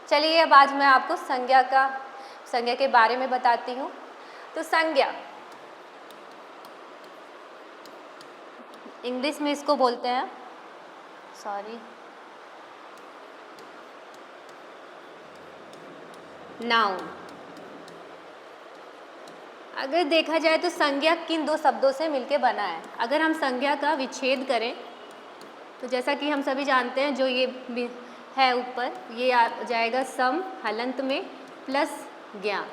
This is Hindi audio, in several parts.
चलिए अब आज मैं आपको संज्ञा के बारे में बताती हूँ। तो संज्ञा इंग्लिश में इसको बोलते हैं नाउन। अगर देखा जाए तो संज्ञा किन दो शब्दों से मिलके बना है। अगर हम संज्ञा का विच्छेद करें तो जैसा कि हम सभी जानते हैं, जो ये है ऊपर, ये आ जाएगा सम हलंत में प्लस ज्ञा।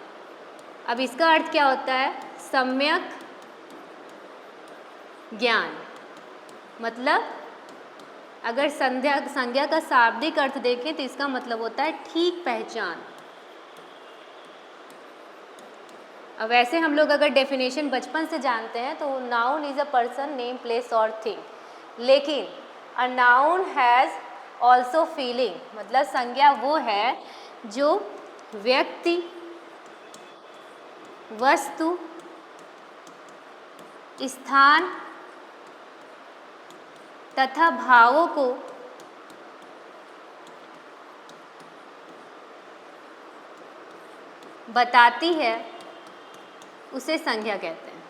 अब इसका अर्थ क्या होता है? सम्यक ज्ञान। मतलब अगर संज्ञा का शाब्दिक अर्थ देखें तो इसका मतलब होता है ठीक पहचान। अब वैसे हम लोग अगर डेफिनेशन बचपन से जानते हैं तो noun is a person, name, place और थिंग, लेकिन a noun has also feeling. मतलब संज्ञा वो है जो व्यक्ति, वस्तु, स्थान तथा भावों को बताती है, उसे संज्ञा कहते हैं।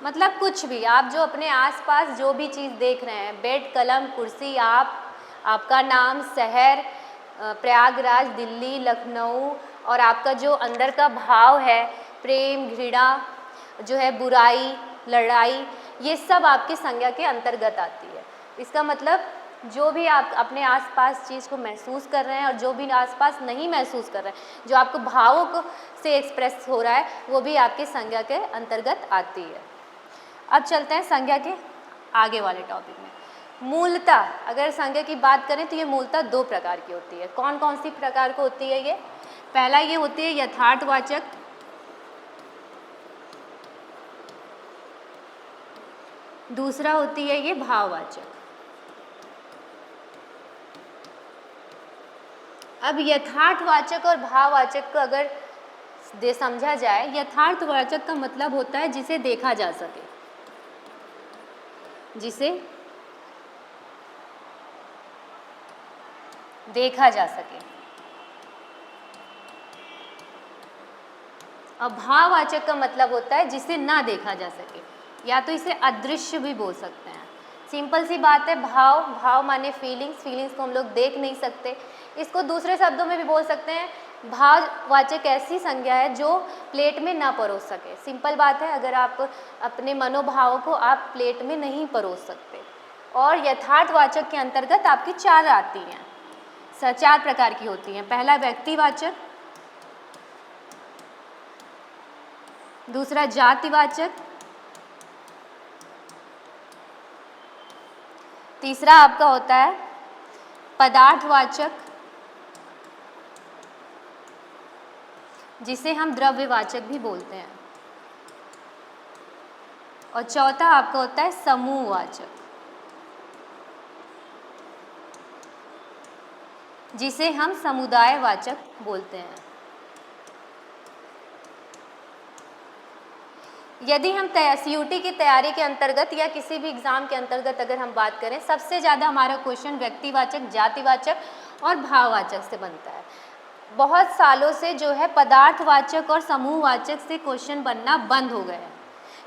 मतलब कुछ भी, आप जो अपने आसपास जो भी चीज़ देख रहे हैं, बेड, कलम, कुर्सी, आपका नाम, शहर, प्रयागराज, दिल्ली, लखनऊ, और आपका जो अंदर का भाव है, प्रेम, घृणा, जो है बुराई, लड़ाई, ये सब आपकी संज्ञा के अंतर्गत आती है। इसका मतलब जो भी आप अपने आसपास चीज़ को महसूस कर रहे हैं और जो भी आसपास नहीं महसूस कर रहे हैं, जो आपको भावों को से एक्सप्रेस हो रहा है, वो भी आपकी संज्ञा के अंतर्गत आती है। अब चलते हैं संज्ञा के आगे वाले टॉपिक में। मूलतः अगर संज्ञा की बात करें तो ये मूलतः दो प्रकार की होती है। कौन कौन सी प्रकार को होती है ये? पहला ये होती है यथार्थवाचक, दूसरा होती है ये भाववाचक। अब यथार्थवाचक और भाववाचक को अगर समझा जाए, यथार्थवाचक का मतलब होता है जिसे देखा जा सके, जिसे देखा जा सके। और भाववाचक का मतलब होता है जिसे ना देखा जा सके, या तो इसे अदृश्य भी बोल सकते हैं। सिंपल सी बात है, भाव माने फीलिंग्स को हम लोग देख नहीं सकते। इसको दूसरे शब्दों में भी बोल सकते हैं, भाववाचक ऐसी संज्ञा है जो प्लेट में ना परोस सके। सिंपल बात है, अगर आप अपने मनोभावों को आप प्लेट में नहीं परोस सकते। और यथार्थवाचक के अंतर्गत आपकी चार आती हैं, चार प्रकार की होती हैं। पहला व्यक्तिवाचक, दूसरा जातिवाचक, तीसरा आपका होता है पदार्थवाचक, जिसे हम द्रव्यवाचक भी बोलते हैं, और चौथा आपका होता है समूहवाचक, जिसे हम समुदायवाचक बोलते हैं। यदि हम CUT की तैयारी के अंतर्गत या किसी भी एग्ज़ाम के अंतर्गत अगर हम बात करें, सबसे ज़्यादा हमारा क्वेश्चन व्यक्तिवाचक, जातिवाचक और भाववाचक से बनता है। बहुत सालों से जो है पदार्थवाचक और समूहवाचक से क्वेश्चन बनना बंद हो गए हैं,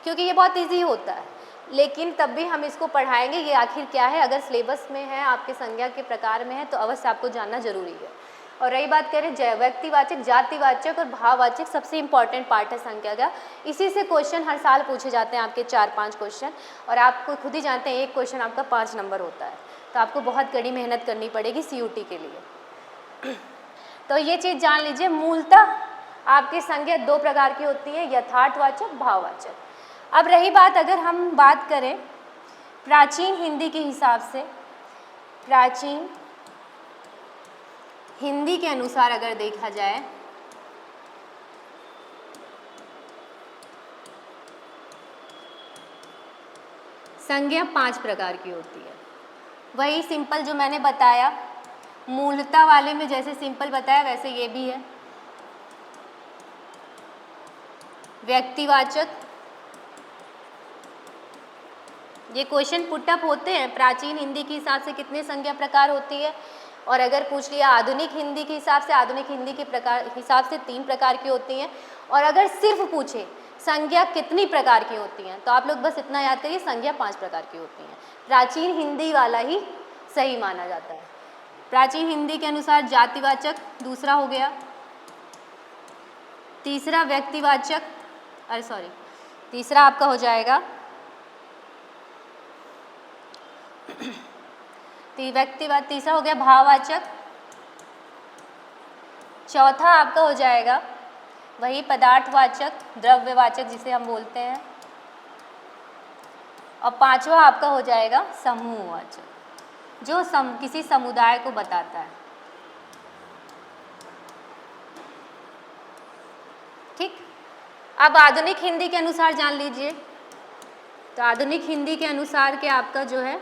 क्योंकि ये बहुत इजी होता है। लेकिन तब भी हम इसको पढ़ाएंगे, ये आखिर क्या है। अगर सिलेबस में है, आपके संज्ञा के प्रकार में है, तो अवश्य आपको जानना जरूरी है। और रही बात करें व्यक्तिवाचक, जातिवाचक और भाववाचक, सबसे इंपॉर्टेंट पार्ट है संज्ञा का। इसी से क्वेश्चन हर साल पूछे जाते हैं, आपके 4-5 क्वेश्चन, और आपको खुद ही जानते हैं एक क्वेश्चन आपका 5 नंबर होता है। तो आपको बहुत कड़ी मेहनत करनी पड़ेगी CUT के लिए। तो ये चीज़ जान लीजिए, मूलतः आपकी संज्ञा दो प्रकार की होती है, यथार्थवाचक, भाववाचक। अब रही बात, अगर हम बात करें प्राचीन हिंदी के हिसाब से, प्राचीन हिंदी के अनुसार अगर देखा जाए, संज्ञा 5 प्रकार की होती है। वही सिंपल जो मैंने बताया, मूलता वाले में जैसे सिंपल बताया वैसे ये भी है। व्यक्तिवाचक, ये क्वेश्चन पुटअप होते हैं। प्राचीन हिंदी के हिसाब से कितने संज्ञा प्रकार होती है, और अगर पूछ लिया आधुनिक हिंदी के हिसाब से, आधुनिक हिंदी के प्रकार हिसाब से 3 प्रकार की होती हैं। और अगर सिर्फ पूछे संज्ञा कितनी प्रकार की होती हैं, तो आप लोग बस इतना याद करिए, संज्ञा 5 प्रकार की होती हैं। प्राचीन हिंदी वाला ही सही माना जाता है। प्राचीन हिंदी के अनुसार जातिवाचक दूसरा हो गया, तीसरा व्यक्तिवाचक, तीसरा आपका हो जाएगा व्यक्तिवाद, तीसरा हो गया भाववाचक, चौथा आपका हो जाएगा वही पदार्थवाचक, द्रव्यवाचक जिसे हम बोलते हैं, और पांचवा आपका हो जाएगा समूहवाचक, जो किसी समुदाय को बताता है। ठीक, अब आधुनिक हिंदी के अनुसार जान लीजिए। तो आधुनिक हिंदी के अनुसार के आपका जो है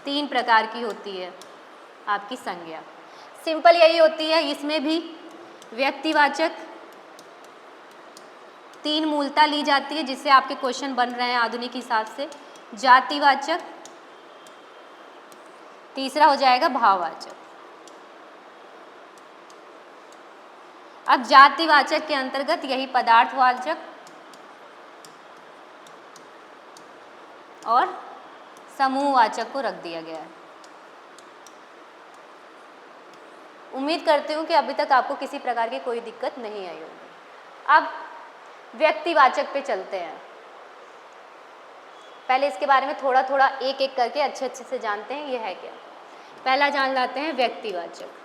तीन प्रकार की होती है आपकी संज्ञा। सिंपल यही होती है, इसमें भी व्यक्तिवाचक 3 मूलता ली जाती है जिससे आपके क्वेश्चन बन रहे हैं आधुनिक हिसाब से। जातिवाचक, तीसरा हो जाएगा भाववाचक। अब जातिवाचक के अंतर्गत यही पदार्थवाचक और समूहवाचक को रख दिया गया है। उम्मीद करती हूँ कि अभी तक आपको किसी प्रकार की कोई दिक्कत नहीं आई होगी। अब व्यक्तिवाचक पे चलते हैं। पहले इसके बारे में थोड़ा थोड़ा एक एक करके अच्छे से जानते हैं ये है क्या। पहला जान लाते हैं व्यक्तिवाचक।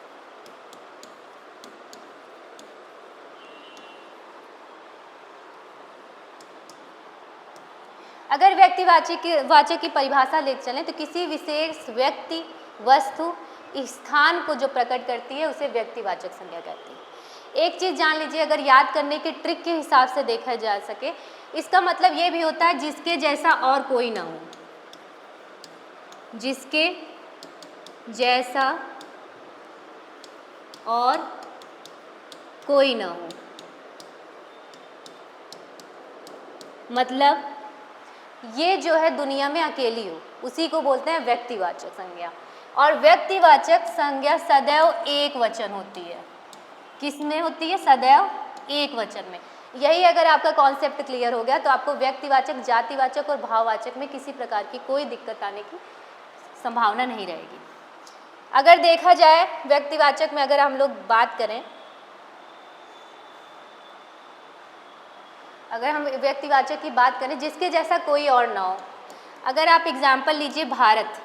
अगर व्यक्तिवाचक की परिभाषा ले चलें तो किसी विशेष व्यक्ति, वस्तु, स्थान को जो प्रकट करती है उसे व्यक्तिवाचक संज्ञा कहती है। एक चीज़ जान लीजिए, अगर याद करने के ट्रिक के हिसाब से देखा जा सके, इसका मतलब ये भी होता है जिसके जैसा और कोई ना हो, जिसके जैसा और कोई ना हो। मतलब ये जो है दुनिया में अकेली हो, उसी को बोलते हैं व्यक्तिवाचक संज्ञा। और व्यक्तिवाचक संज्ञा सदैव एक वचन होती है। किस में होती है? सदैव एक वचन में। यही अगर आपका कॉन्सेप्ट क्लियर हो गया तो आपको व्यक्तिवाचक, जातिवाचक और भाववाचक में किसी प्रकार की कोई दिक्कत आने की संभावना नहीं रहेगी। अगर देखा जाए व्यक्तिवाचक में अगर हम लोग बात करें, अगर हम व्यक्तिवाचक की बात करें जिसके जैसा कोई और ना हो, अगर आप एग्जाम्पल लीजिए भारत,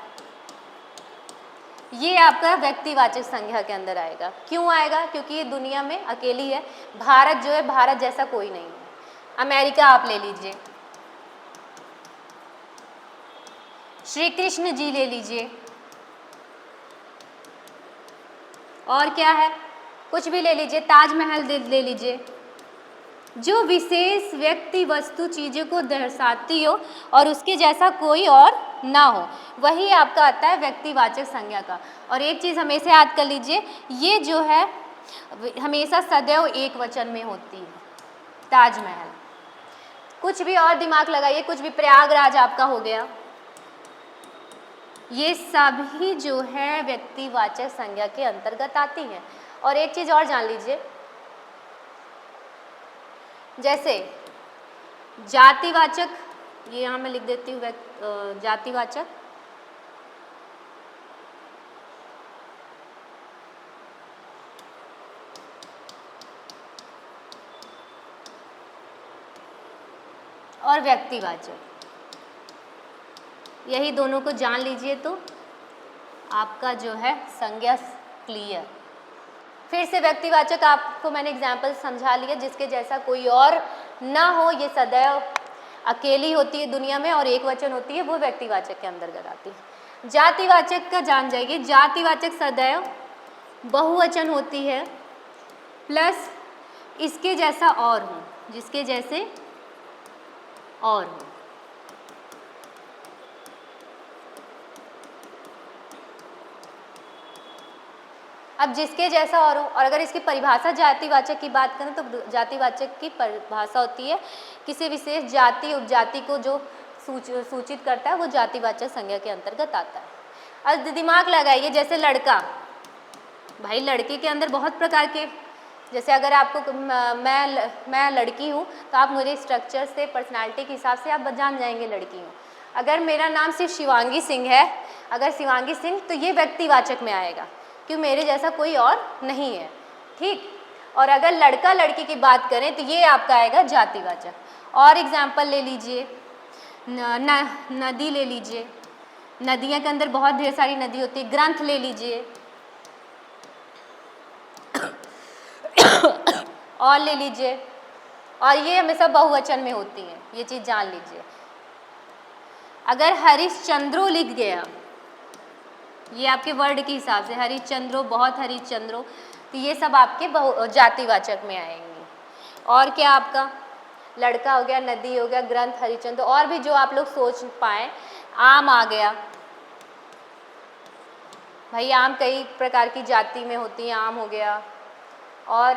ये आपका व्यक्तिवाचक संज्ञा के अंदर आएगा। क्यों आएगा? क्योंकि ये दुनिया में अकेली है। भारत जो है, भारत जैसा कोई नहीं है। अमेरिका आप ले लीजिए, श्री कृष्ण जी ले लीजिए, और क्या है, कुछ भी ले लीजिए, ताजमहल ले लीजिए। जो विशेष व्यक्ति, वस्तु, चीज़ों को दर्शाती हो और उसके जैसा कोई और ना हो, वही आपका आता है व्यक्तिवाचक संज्ञा का। और एक चीज़ हमेशा याद कर लीजिए, ये जो है हमेशा सदैव एक वचन में होती है। ताजमहल, कुछ भी और दिमाग लगाइए, कुछ भी, प्रयागराज आपका हो गया, ये सभी जो है व्यक्तिवाचक संज्ञा के अंतर्गत आती हैं। और एक चीज़ और जान लीजिए, जैसे जातिवाचक, ये यहाँ मैं लिख देती हूँ जातिवाचक, और व्यक्तिवाचक, यही दोनों को जान लीजिए तो आपका जो है संज्ञा क्लियर। फिर से व्यक्तिवाचक आपको मैंने एग्जाम्पल समझा लिया, जिसके जैसा कोई और ना हो, ये सदैव अकेली होती है दुनिया में और एक वचन होती है, वो व्यक्तिवाचक के अंतर्गत आती है। जातिवाचक का जान जाइए, जातिवाचक सदैव बहुवचन होती है, प्लस इसके जैसा और हो, जिसके जैसे और हो। अब जिसके जैसा और हो, और अगर इसकी परिभाषा जातिवाचक की बात करें तो जातिवाचक की परिभाषा होती है किसी विशेष जाति उपजाति को जो सूचित करता है, वो जातिवाचक संज्ञा के अंतर्गत आता है। अब दिमाग लगाइए, जैसे लड़का, भाई लड़की के अंदर बहुत प्रकार के, जैसे अगर आपको मैं लड़की हूँ तो आप मुझे स्ट्रक्चर से, पर्सनालिटी के हिसाब से आप जान जाएंगे लड़की हूँ। अगर मेरा नाम सिर्फ शिवांगी सिंह है, अगर शिवांगी सिंह, तो ये व्यक्तिवाचक में आएगा क्यों, मेरे जैसा कोई और नहीं है, ठीक। और अगर लड़का लड़की की बात करें तो ये आपका आएगा जातिवाचक। और एग्जाम्पल ले लीजिए, नदी ले लीजिए, नदियों के अंदर बहुत ढेर सारी नदी होती है। ग्रंथ ले लीजिए और ले लीजिए, और ये हमेशा बहुवचन में होती हैं, ये चीज़ जान लीजिए। अगर हरिश्चंद्रो लिख गया, ये आपके वर्ड के हिसाब से हरिश्चंद्रो, बहुत हरिश्चंद्रो, तो ये सब आपके जातिवाचक में आएंगे। और क्या आपका लड़का हो गया, नदी हो गया, ग्रंथ, हरिश्चंद्र, और भी जो आप लोग सोच पाए। आम आ गया, भाई आम कई प्रकार की जाति में होती है, आम हो गया। और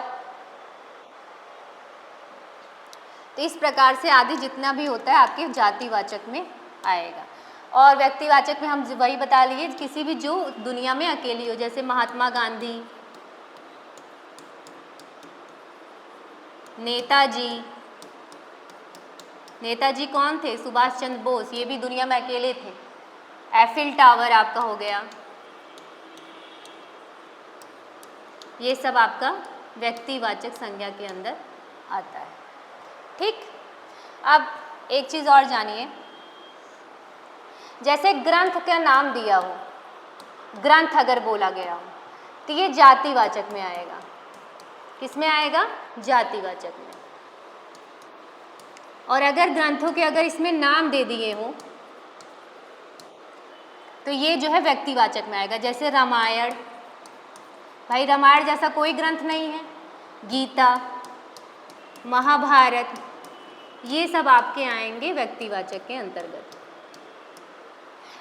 तो इस प्रकार से आदि जितना भी होता है आपके जातिवाचक में आएगा। और व्यक्तिवाचक में हम वही बता लिए, किसी भी जो दुनिया में अकेली हो, जैसे महात्मा गांधी, नेताजी। नेताजी कौन थे? सुभाष चंद्र बोस, ये भी दुनिया में अकेले थे। एफिल टावर आपका हो गया, ये सब आपका व्यक्तिवाचक संज्ञा के अंदर आता है, ठीक। अब एक चीज़ और जानिए, जैसे ग्रंथ का नाम दिया हो, ग्रंथ अगर बोला गया हो तो ये जातिवाचक में आएगा। किस में आएगा? जातिवाचक में। और अगर ग्रंथों के अगर इसमें नाम दे दिए हो तो ये जो है व्यक्तिवाचक में आएगा। जैसे रामायण, भाई रामायण जैसा कोई ग्रंथ नहीं है। गीता, महाभारत, ये सब आपके आएंगे व्यक्तिवाचक के अंतर्गत।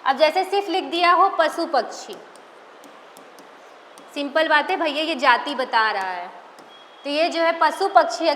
अब जैसे सिर्फ लिख दिया हो पशु पक्षी, सिंपल बात है भैया, ये जाति बता रहा है, तो ये जो है पशु पक्षी